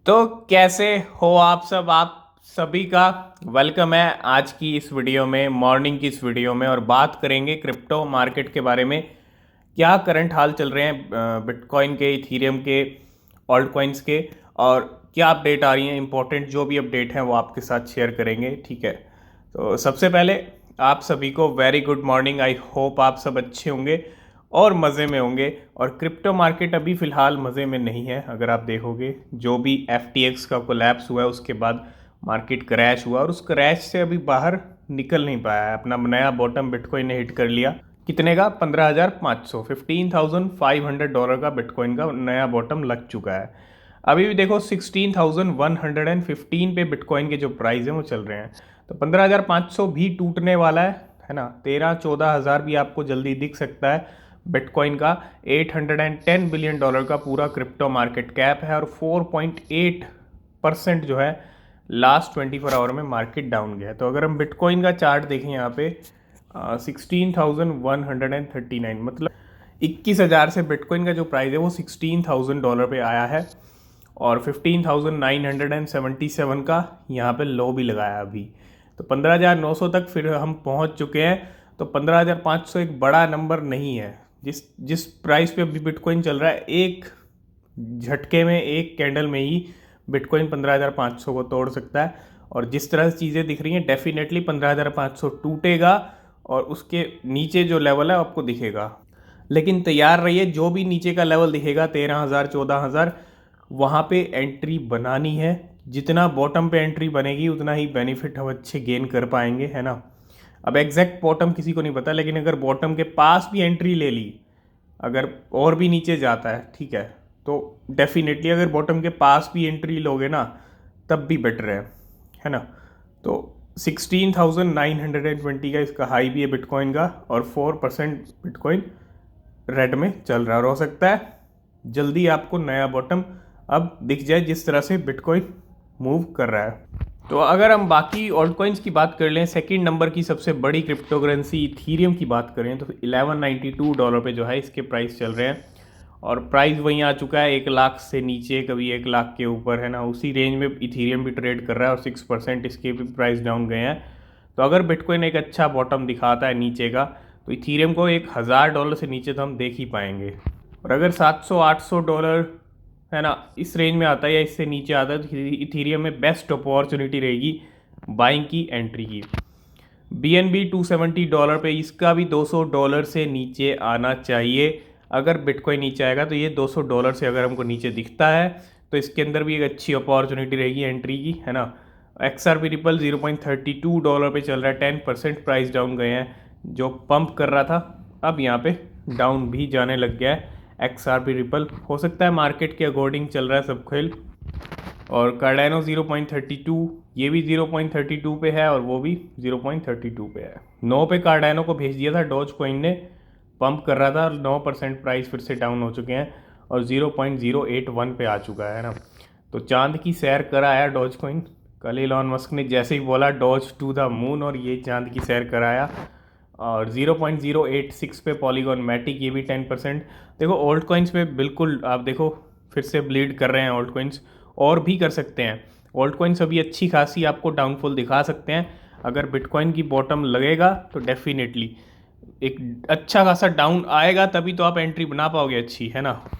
तो कैसे हो आप सभी का वेलकम है आज की इस वीडियो में, मॉर्निंग की इस वीडियो में। और बात करेंगे क्रिप्टो मार्केट के बारे में। क्या करंट हाल चल रहे हैं बिटकॉइन के, इथीरियम के, ऑल्ट कॉइन्स के, और क्या अपडेट आ रही हैं। इंपॉर्टेंट जो भी अपडेट हैं वो आपके साथ शेयर करेंगे, ठीक है। तो सबसे पहले आप सभी को very good morning. I hope आप सब अच्छे होंगे और मज़े में होंगे। और क्रिप्टो मार्केट अभी फ़िलहाल मज़े में नहीं है। अगर आप देखोगे जो भी FTX का कोलैप्स हुआ है उसके बाद मार्केट क्रैश हुआ, और उस क्रैश से अभी बाहर निकल नहीं पाया है। अपना नया बॉटम बिटकॉइन ने हिट कर लिया। कितने का? 15,500, $15,500 का बिटकॉइन का नया बॉटम लग चुका है। अभी भी देखो 16,115 पे बिटकॉइन के जो प्राइस हैं वो चल रहे हैं। तो 15,500 भी टूटने वाला है ना। 13-14 हज़ार भी आपको जल्दी दिख सकता है। बिटकॉइन का $810 बिलियन का पूरा क्रिप्टो मार्केट कैप है, और 4.8% जो है लास्ट 24 आवर में मार्केट डाउन गया है। तो अगर हम बिटकॉइन का चार्ट देखें यहाँ पे 16,139, मतलब 21,000 से बिटकॉइन का जो प्राइस है वो $16,000 पे आया है। और 15,977 का यहाँ पे लो भी लगाया अभी। तो 15,900 तक फिर हम पहुँच चुके हैं। तो 15,500 एक बड़ा नंबर नहीं है। जिस प्राइस पे अभी बिटकॉइन चल रहा है, एक झटके में, एक कैंडल में ही बिटकॉइन 15,500 को तोड़ सकता है। और जिस तरह से चीज़ें दिख रही हैं, डेफिनेटली 15,500 टूटेगा और उसके नीचे जो लेवल है आपको दिखेगा। लेकिन तैयार रहिए, जो भी नीचे का लेवल दिखेगा 13,000 14,000, वहाँ पे एंट्री बनानी है। जितना बॉटम पे एंट्री बनेगी उतना ही बेनिफिट हम अच्छे गेन कर पाएंगे, है ना। अब एग्जैक्ट बॉटम किसी को नहीं पता, लेकिन अगर बॉटम के पास भी एंट्री ले ली, अगर और भी नीचे जाता है, ठीक है, तो डेफिनेटली अगर बॉटम के पास भी एंट्री लोगे ना तब भी बेटर है ना। तो 16,920 का इसका हाई भी है बिटकॉइन का, और 4% बिटकॉइन रेड में चल रहा है। और हो सकता है जल्दी आपको नया बॉटम अब दिख जाए, जिस तरह से बिटकॉइन मूव कर रहा है। तो अगर हम बाकी ऑल्ट कॉइन्स की बात कर लें, सेकंड नंबर की सबसे बड़ी क्रिप्टो करेंसी इथीरियम की बात करें, तो $1192 पे जो है इसके प्राइस चल रहे हैं। और प्राइस वहीं आ चुका है 1 लाख से नीचे, कभी 1 लाख के ऊपर, है ना। उसी रेंज में इथीरियम भी ट्रेड कर रहा है, और 6% इसके भी प्राइस डाउन गए हैं। तो अगर बिटकॉइन एक अच्छा बॉटम दिखाता है नीचे का, तो इथीरियम को $1,000 से नीचे तो हम देख ही पाएंगे। और अगर $700-800, है ना, इस रेंज में आता है या इससे नीचे आता है, तो इथीरियम में बेस्ट अपॉर्चुनिटी रहेगी बाइंग की, एंट्री की। BNB $270 पे, इसका भी $200 से नीचे आना चाहिए। अगर बिटकॉइन नीचे आएगा तो ये $200 से अगर हमको नीचे दिखता है तो इसके अंदर भी एक अच्छी अपॉर्चुनिटी रहेगी एंट्री की, है ना। XRP रिपल $0.32 पे चल रहा है, 10% प्राइस डाउन गए हैं। जो पंप कर रहा था अब यहाँ पे डाउन भी जाने लग गया है। XRP रिपल हो सकता है मार्केट के अकॉर्डिंग चल रहा है सब खेल। और कार्डानो 0.32, ये भी 0.32 पे है, और वो भी 0.32 पे है। 9 पे कार्डानो को भेज दिया था डॉज कॉइन ने, पंप कर रहा था। 9% प्राइस फिर से डाउन हो चुके हैं, और 0.081 पे आ चुका है ना। तो चांद की सैर कर आया डॉज कॉइन। कल इलॉन मस्क ने जैसे ही बोला डॉज टू द मून, और ये चांद की सैर कराया। और 0.086 पे पॉलीगॉन मैटिक, ये भी 10%। देखो ओल्ड कॉइन्स पे बिल्कुल आप देखो फिर से ब्लीड कर रहे हैं ओल्ड कॉइन्स, और भी कर सकते हैं। ओल्ड कॉइन्स अभी अच्छी खासी आपको डाउनफॉल दिखा सकते हैं। अगर बिटकॉइन की बॉटम लगेगा तो डेफिनेटली एक अच्छा खासा डाउन आएगा, तभी तो आप एंट्री बना पाओगे अच्छी, है ना।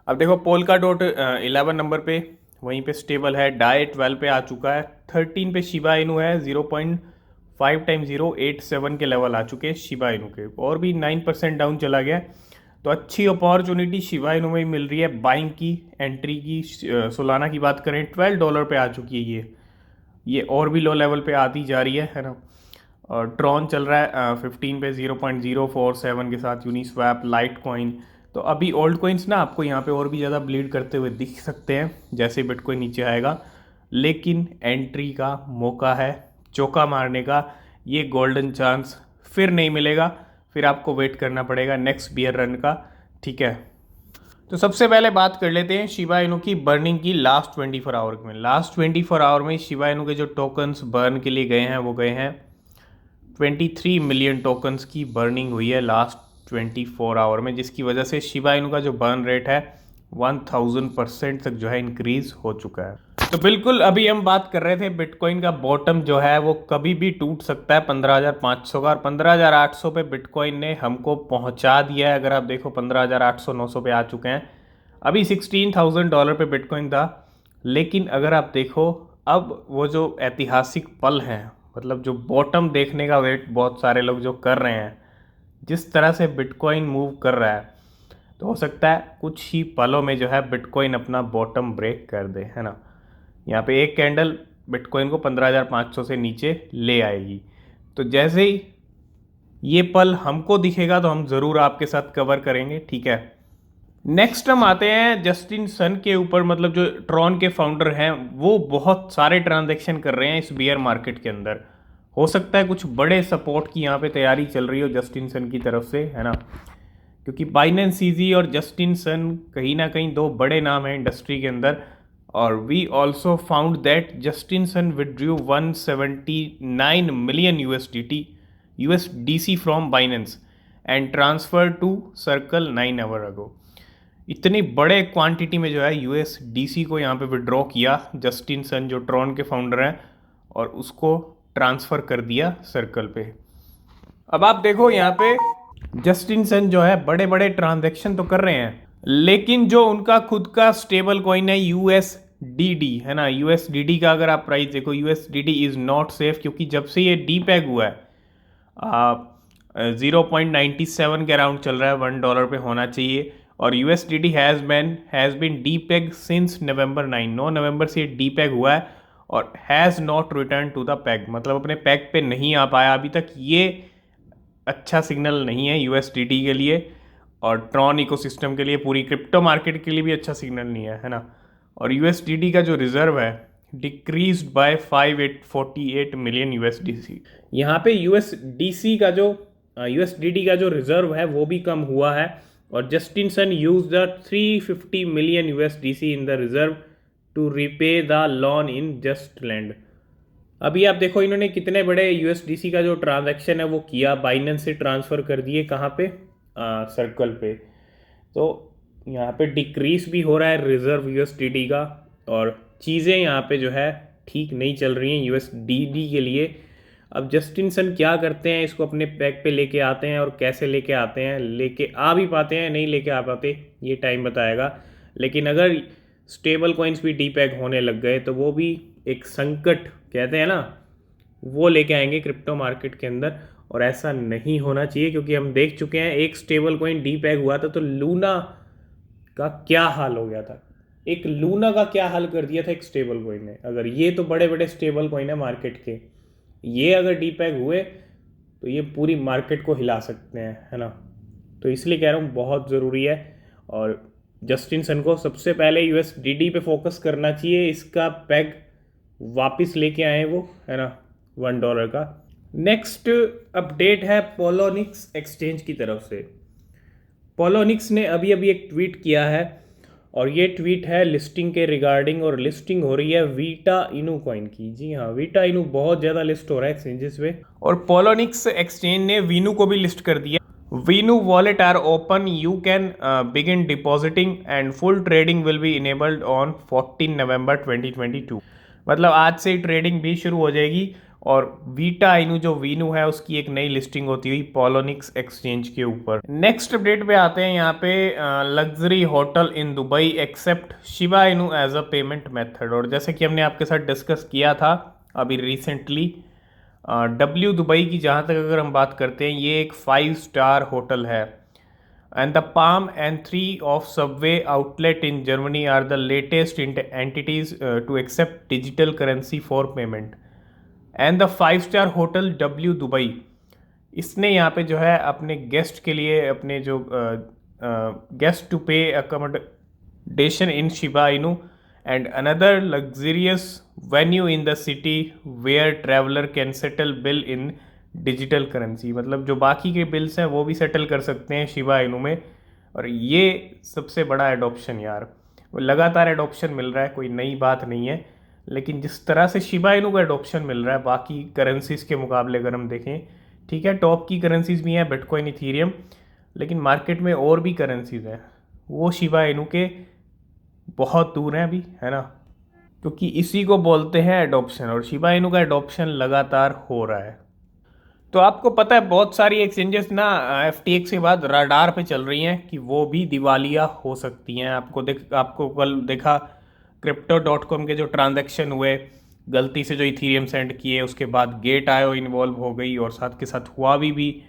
अब देखो पोल्का डॉट 11 नंबर पे वहीं पे स्टेबल है। डाई 12 पे आ चुका है। 13 पे शिबा इनू है, 0.5 टाइम 087 के लेवल आ चुके हैं शिबा इनू के, और भी 9% डाउन चला गया। तो अच्छी अपॉर्चुनिटी शिबा इनू में मिल रही है बाइंग की, एंट्री की। सोलाना की बात करें $12 पे आ चुकी है ये और भी लो लेवल पे आती जा रही है ना। और ट्रॉन चल रहा है 15 पे 0.047 के साथ। Uniswap, light coin. तो अभी ओल्ड कॉइन्स ना आपको यहाँ पे और भी ज़्यादा ब्लीड करते हुए दिख सकते हैं जैसे बिटकॉइन नीचे आएगा। लेकिन एंट्री का मौका है, चौका मारने का, ये गोल्डन चांस फिर नहीं मिलेगा। फिर आपको वेट करना पड़ेगा नेक्स्ट बियर रन का, ठीक है। तो सबसे पहले बात कर लेते हैं शिबा इनू की बर्निंग की लास्ट 24 आवर में। लास्ट 24 आवर में शिबा इनू के जो टोकन्स बर्न के लिए गए हैं वो गए हैं 23 मिलियन टोकन्स की बर्निंग हुई है लास्ट 24 आवर में, जिसकी वजह से शिबा इनू का जो बर्न रेट है 1000% तक जो है इंक्रीज हो चुका है। तो बिल्कुल अभी हम बात कर रहे थे बिटकॉइन का बॉटम जो है वो कभी भी टूट सकता है 15,500 का, और 15,800 पे बिटकॉइन ने हमको पहुंचा दिया है। अगर आप देखो 15,800 900 पे आ चुके हैं। अभी $16,000 पे बिटकॉइन था, लेकिन अगर आप देखो अब वो जो ऐतिहासिक पल हैं, मतलब जो बॉटम देखने का वेट बहुत सारे लोग जो कर रहे हैं, जिस तरह से बिटकॉइन मूव कर रहा है, तो हो सकता है कुछ ही पलों में जो है बिटकॉइन अपना बॉटम ब्रेक कर दे, है ना। यहाँ पे एक कैंडल बिटकॉइन को 15,500 से नीचे ले आएगी। तो जैसे ही ये पल हमको दिखेगा तो हम ज़रूर आपके साथ कवर करेंगे, ठीक है। नेक्स्ट हम आते हैं जस्टिन सन के ऊपर। मतलब जो ट्रॉन के फाउंडर हैं वो बहुत सारे ट्रांजैक्शन कर रहे हैं इस बियर मार्केट के अंदर। हो सकता है कुछ बड़े सपोर्ट की यहाँ पे तैयारी चल रही हो जस्टिन सन की तरफ से, है ना, क्योंकि बाइनेंस सीजी और जस्टिन सन कहीं ना कहीं दो बड़े नाम हैं इंडस्ट्री के अंदर। और we also found that Justin Sun withdrew 179 million USDC from Binance and transfer to Circle 9 hour ago. इतनी बड़े क्वांटिटी में जो है यूएसडीसी को यहाँ पे विड्रॉ किया जस्टिन सन, जो ट्रॉन के फाउंडर हैं, और उसको ट्रांसफ़र कर दिया सर्कल पे। अब आप देखो यहाँ पे जस्टिन सन जो है बड़े बड़े ट्रांजैक्शन तो कर रहे हैं, लेकिन जो उनका खुद का स्टेबल कॉइन है यूएसडीडी, है ना, यूएसडीडी का अगर आप प्राइस देखो, यूएसडीडी इज़ नॉट सेफ, क्योंकि जब से ये डी पैग हुआ है 0.97 के अराउंड चल रहा है, $1 पे होना चाहिए। और USDD has been depeg since November 9 नवंबर से ये डी पैग हुआ है और has not return to the peg, मतलब अपने पैग पे नहीं आ पाया अभी तक। ये अच्छा सिग्नल नहीं है यूएसडीटी के लिए, और ट्रॉन इकोसिस्टम के लिए, पूरी क्रिप्टो मार्केट के लिए भी अच्छा सिग्नल नहीं है, है ना। और यूएसडीटी का जो रिजर्व है डिक्रीज्ड बाय 548 मिलियन यूएसडीसी। यहाँ पे यूएसडीटी का जो रिजर्व है वो भी कम हुआ है। और Justin Sun use the 350 million USDC in the reserve to repay the loan in just land. अभी आप देखो इन्होंने कितने बड़े यूएसडीसी का जो ट्रांजैक्शन है वो किया, बाइनेंस से ट्रांसफ़र कर दिए कहाँ पे, सर्कल पे। तो यहाँ पे डिक्रीज भी हो रहा है रिजर्व यूएसडीटी का, और चीज़ें यहाँ पे जो है ठीक नहीं चल रही हैं यूएसडीटी के लिए। अब जस्टिन सन क्या करते हैं, इसको अपने पैक पे लेके आते हैं, और कैसे लेके आते हैं, लेके आ भी पाते हैं, नहीं लेके आ पाते, ये टाइम बताएगा। लेकिन अगर स्टेबल कॉइन्स भी डी पैक होने लग गए तो वो भी एक संकट कहते हैं ना, वो लेके आएंगे क्रिप्टो मार्केट के अंदर। और ऐसा नहीं होना चाहिए, क्योंकि हम देख चुके हैं एक स्टेबल कॉइन डी पैक हुआ था तो लूना का क्या हाल हो गया था। एक लूना का क्या हाल कर दिया था एक स्टेबल कॉइन ने। अगर ये तो बड़े बड़े स्टेबल कॉइन है मार्केट के, ये अगर डी पैक हुए तो ये पूरी मार्केट को हिला सकते हैं, है ना। तो इसलिए कह रहा हूँ बहुत ज़रूरी है, और जस्टिन सन को सबसे पहले यूएसडीटी पे फोकस करना चाहिए। इसका पैग वापस लेके आए वो, है ना, $1 का। नेक्स्ट अपडेट है पोलोनिक्स एक्सचेंज की तरफ से। पोलोनिक्स ने अभी अभी एक ट्वीट किया है, और ये ट्वीट है लिस्टिंग के रिगार्डिंग, और लिस्टिंग हो रही है वीटा इनू कॉइन की। जी हाँ, वीटा इनू बहुत ज़्यादा लिस्ट हो रहा है एक्सचेंजेस पे, और पोलोनिक्स एक्सचेंज ने वीनू को भी लिस्ट कर दिया। Venu wallet are open. You can begin depositing and full trading will be enabled on 14 November 2022। मतलब आज से ही ट्रेडिंग भी शुरू हो जाएगी, और वीटा इनू जो वीनू है उसकी एक नई लिस्टिंग होती हुई पोलोनिक्स एक्सचेंज के ऊपर। नेक्स्ट अपडेट पे आते हैं। यहाँ पे luxury hotel in Dubai accept Shiba Inu as a payment method. और जैसे कि हमने आपके साथ डिस्कस किया था अभी रिसेंटली, डब्ल्यू दुबई की जहाँ तक अगर हम बात करते हैं, ये एक 5 स्टार होटल है। And the Palm and 3 of Subway outlet in Germany are the latest entities to accept digital currency for payment. And the 5 star hotel W Dubai, इसने यहाँ पे जो है अपने गेस्ट के लिए, अपने जो गेस्ट टू पे accommodation in Shiba Inu and another luxurious venue in the city where traveler can settle bill in digital currency। मतलब जो बाकी के बिल्स हैं वो भी सेटल कर सकते हैं शिबा इनू में। और ये सबसे बड़ा एडॉप्शन यार, लगातार एडॉप्शन मिल रहा है, कोई नई बात नहीं है। लेकिन जिस तरह से शिबा इनू का एडॉप्शन मिल रहा है बाकी करेंसीज के मुकाबले अगर हम देखें, ठीक है, टॉप की करेंसीज भी हैं बिटकॉइन, इथीरियम, लेकिन मार्केट में और भी करेंसीज हैं, वो शिबा इनू के बहुत दूर हैं अभी, है ना, क्योंकि इसी को बोलते हैं एडॉप्शन, और शिबा इनू का एडॉप्शन लगातार हो रहा है। तो आपको पता है बहुत सारी एक्सचेंजेस ना एफटीएक्स के बाद रडार पे चल रही हैं कि वो भी दिवालिया हो सकती हैं। आपको कल देखा क्रिप्टो डॉट कॉम के जो ट्रांजैक्शन हुए, गलती से जो इथीरियम सेंड किए, उसके बाद गेट आयो इन्वॉल्व हो गई और साथ के साथ हुआवी भी।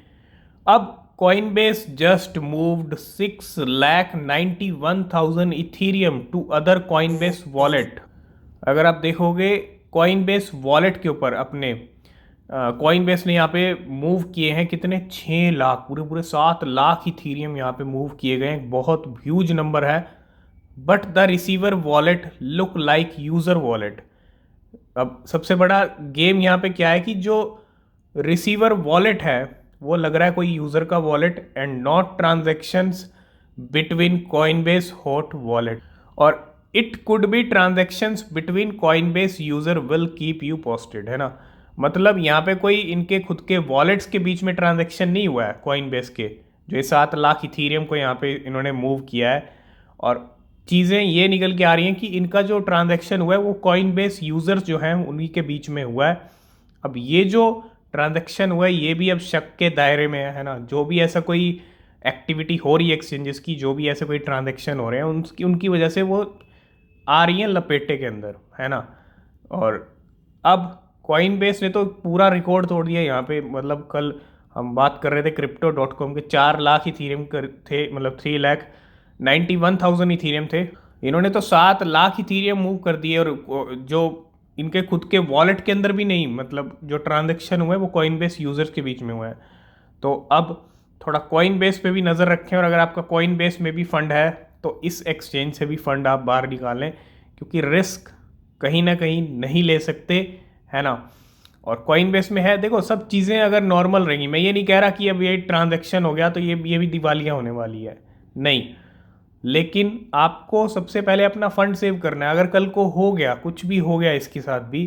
अब Coinbase just moved 6,91,000 Ethereum to other Coinbase wallet. अगर आप देखोगे कॉइनबेस वॉलेट के ऊपर अपने, कॉइनबेस ने यहाँ पे मूव किए हैं कितने, 6 लाख, पूरे पूरे 7 लाख इथीरियम यहाँ पे मूव किए गए हैं। बहुत ह्यूज नंबर है। But the receiver wallet look like user wallet. अब सबसे बड़ा गेम यहाँ पे क्या है कि जो रिसीवर वॉलेट है वो लग रहा है कोई यूजर का wallet and not transactions between Coinbase hot wallet, और it could be transactions between Coinbase user will keep you posted, है ना। मतलब यहाँ पे कोई इनके खुद के वॉलेट्स के बीच में ट्रांजेक्शन नहीं हुआ है कॉइनबेस के, जो ये 7 लाख इथीरियम को यहाँ पे इन्होंने मूव किया है, और चीज़ें ये निकल के आ रही हैं कि इनका जो ट्रांजैक्शन हुआ है वो कॉइनबेस यूज़र्स जो हैं उन्हीं के बीच में हुआ है। अब ये जो ट्रांजैक्शन हुआ है ये भी अब शक के दायरे में है ना। जो भी ऐसा कोई एक्टिविटी हो रही है एक्सचेंजेस की, जो भी ऐसे कोई ट्रांजैक्शन हो रहे हैं उनकी उनकी वजह से वो आ रही हैं लपेटे के अंदर, है ना। और अब कॉइनबेस ने तो पूरा रिकॉर्ड तोड़ दिया यहाँ पे। मतलब कल हम बात कर रहे थे क्रिप्टो डॉट कॉम के 4 लाख इथीरियम थे, मतलब 3,91,000 इथीरियम थे। इन्होंने तो 7 लाख इथीरियम मूव कर दिए, और जो इनके खुद के वॉलेट के अंदर भी नहीं, मतलब जो ट्रांजेक्शन हुए वो कॉइनबेस यूजर्स के बीच में हुए हैं। तो अब थोड़ा कॉइनबेस पे भी नज़र रखें, और अगर आपका कॉइनबेस में भी फंड है तो इस एक्सचेंज से भी फंड आप बाहर निकालें, क्योंकि रिस्क कहीं ना कहीं नहीं ले सकते, है ना। और कॉइनबेस में है, देखो सब चीज़ें अगर नॉर्मल रहेंगी, मैं ये नहीं कह रहा कि अब ये ट्रांजैक्शन हो गया तो ये भी दिवालिया होने वाली है, नहीं। लेकिन आपको सबसे पहले अपना फंड सेव करना है। अगर कल को हो गया, कुछ भी हो गया इसके साथ भी,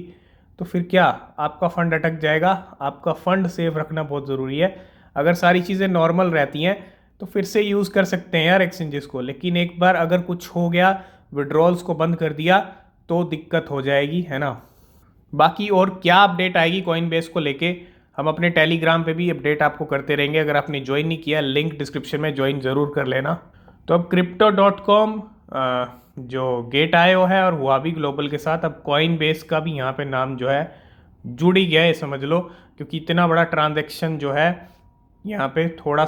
तो फिर क्या, आपका फंड अटक जाएगा। आपका फंड सेव रखना बहुत ज़रूरी है। अगर सारी चीज़ें नॉर्मल रहती हैं तो फिर से यूज़ कर सकते हैं यार एक्सचेंजेस को, लेकिन एक बार अगर कुछ हो गया, विड्रॉल्स को बंद कर दिया, तो दिक्कत हो जाएगी, है ना। बाकी और क्या अपडेट आएगी कॉइनबेस को लेके, हम अपने टेलीग्राम पे भी अपडेट आपको करते रहेंगे। अगर आपने ज्वाइन नहीं किया, लिंक डिस्क्रिप्शन में, ज्वाइन ज़रूर कर लेना। तो अब क्रिप्टो डॉट कॉम जो गेट आयो है और हुआवी ग्लोबल के साथ, अब कॉइन बेस का भी यहाँ पे नाम जो है जुड़ ही गया है, समझ लो। क्योंकि इतना बड़ा ट्रांजैक्शन जो है यहाँ पे थोड़ा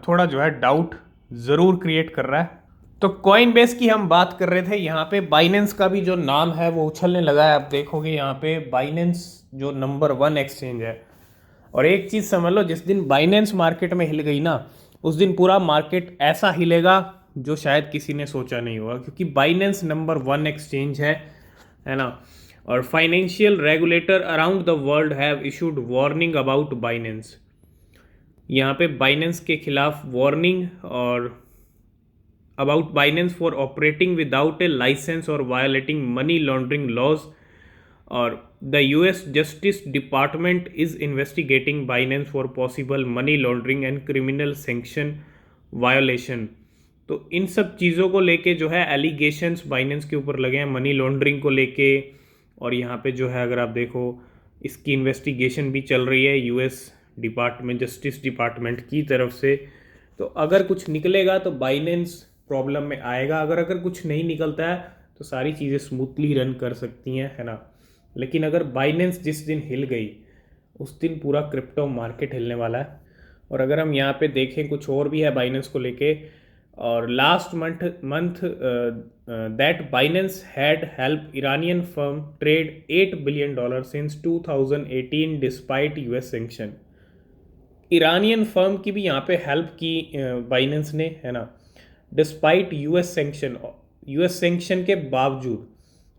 थोड़ा जो है डाउट ज़रूर क्रिएट कर रहा है। तो कॉइन बेस की हम बात कर रहे थे, यहाँ पे बाइनेंस का भी जो नाम है वो उछलने लगा है। आप देखोगे यहाँ पे बाइनेंस जो नंबर 1 एक्सचेंज है। और एक चीज़ समझ लो, जिस दिन बाइनेंस मार्केट में हिल गई ना, उस दिन पूरा मार्केट ऐसा हिलेगा जो शायद किसी ने सोचा नहीं होगा, क्योंकि बाइनेंस नंबर 1 एक्सचेंज है ना। और financial regulator around the world have issued warning about Binance. यहाँ पे बाइनेंस के खिलाफ वार्निंग, और about Binance for operating without a licence और वायलेटिंग मनी लॉन्ड्रिंग लॉज। और the US Justice Department is investigating Binance for possible money laundering and criminal sanction violation. तो इन सब चीज़ों को लेके जो है एलिगेशंस बाइनेंस के ऊपर लगे हैं, मनी लॉन्ड्रिंग को लेके। और यहाँ पे जो है अगर आप देखो, इसकी इन्वेस्टिगेशन भी चल रही है यूएस डिपार्टमेंट, जस्टिस डिपार्टमेंट की तरफ से। तो अगर कुछ निकलेगा तो बाइनेंस प्रॉब्लम में आएगा, अगर कुछ नहीं निकलता है तो सारी चीज़ें स्मूथली रन कर सकती हैं, है ना। लेकिन अगर बाइनेंस जिस दिन हिल गई, उस दिन पूरा क्रिप्टो मार्केट हिलने वाला है। और अगर हम यहाँ पे देखें, कुछ और भी है बाइनेंस को लेके। और last month that Binance had help Iranian firm trade $8 billion since 2018 despite US sanction. Iranian firm की भी यहाँ पे हेल्प की बाइनेंस ने, है ना, डिस्पाइट यूएस सैंक्शन के बावजूद,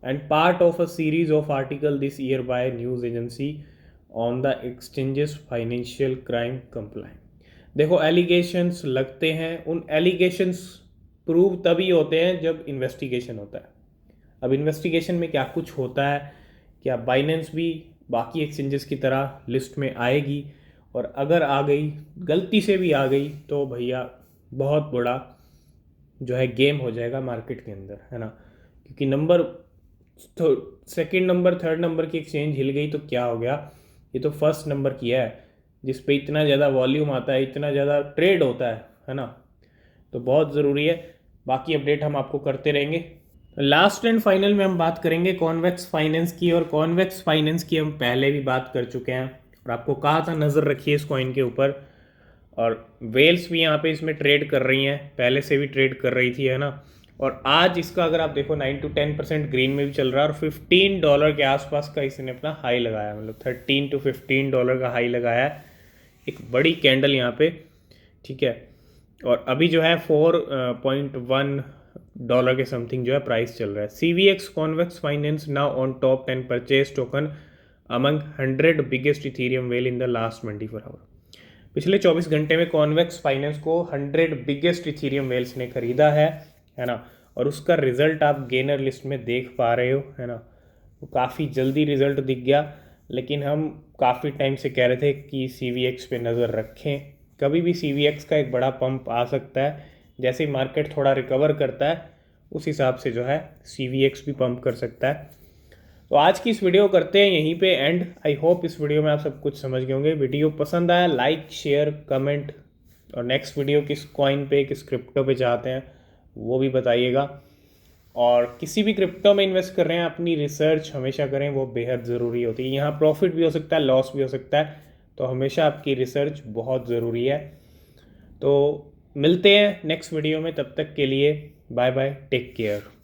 and part of a series of article this year by news agency on the exchanges financial crime compliance. देखो एलिगेशंस लगते हैं, उन एलिगेशंस प्रूव तभी होते हैं जब इन्वेस्टिगेशन होता है। अब इन्वेस्टिगेशन में क्या कुछ होता है, क्या बाइनेंस भी बाकी एक्सचेंजेस की तरह लिस्ट में आएगी, और अगर आ गई, गलती से भी आ गई, तो भैया बहुत बड़ा जो है गेम हो जाएगा मार्केट के अंदर, है ना। क्योंकि नंबर तो सेकंड नंबर थर्ड नंबर की एक्सचेंज हिल गई तो क्या हो गया, ये तो फर्स्ट नंबर की है जिस पे इतना ज़्यादा वॉल्यूम आता है, इतना ज़्यादा ट्रेड होता है ना। तो बहुत ज़रूरी है, बाकी अपडेट हम आपको करते रहेंगे। लास्ट एंड फाइनल में हम बात करेंगे कॉन्वेक्स फाइनेंस की, और कॉन्वेक्स फाइनेंस की हम पहले भी बात कर चुके हैं और आपको कहा था नज़र रखिए इस कॉइन के ऊपर। और वेल्स भी यहाँ पे इसमें ट्रेड कर रही हैं, पहले से भी ट्रेड कर रही थी, है ना। और आज इसका अगर आप देखो 9 to 10% ग्रीन में भी चल रहा है, और $15 के आसपास का इसने अपना हाई लगाया, मतलब $13 to $15 का हाई लगाया है, एक बड़ी कैंडल यहाँ पे, ठीक है। और अभी जो है $4.1 के समथिंग जो है प्राइस चल रहा है। CVX Convex finance now on top 10 purchase token among 100 biggest Ethereum whale in the last 24 hour. पिछले 24 घंटे में कॉन्वेक्स फाइनेंस को 100 बिगेस्ट इथेरियम वेल्स ने खरीदा है ना। और उसका रिजल्ट आप गेनर लिस्ट में देख पा रहे हो, है ना। वो काफ़ी जल्दी रिजल्ट दिख गया, लेकिन हम काफ़ी टाइम से कह रहे थे कि CVX पे नज़र रखें, कभी भी CVX का एक बड़ा पंप आ सकता है। जैसे ही मार्केट थोड़ा रिकवर करता है उस हिसाब से जो है CVX भी पंप कर सकता है। तो आज की इस वीडियो करते हैं यहीं पे एंड। आई होप इस वीडियो में आप सब कुछ समझ गए होंगे। वीडियो पसंद आया लाइक शेयर कमेंट, और नेक्स्ट वीडियो किस कॉइन पे किस क्रिप्टो पे चाहते हैं वो भी बताइएगा। और किसी भी क्रिप्टो में इन्वेस्ट कर रहे हैं अपनी रिसर्च हमेशा करें, वो बेहद ज़रूरी होती है। यहाँ प्रॉफिट भी हो सकता है लॉस भी हो सकता है, तो हमेशा आपकी रिसर्च बहुत ज़रूरी है। तो मिलते हैं नेक्स्ट वीडियो में, तब तक के लिए बाय बाय, टेक केयर।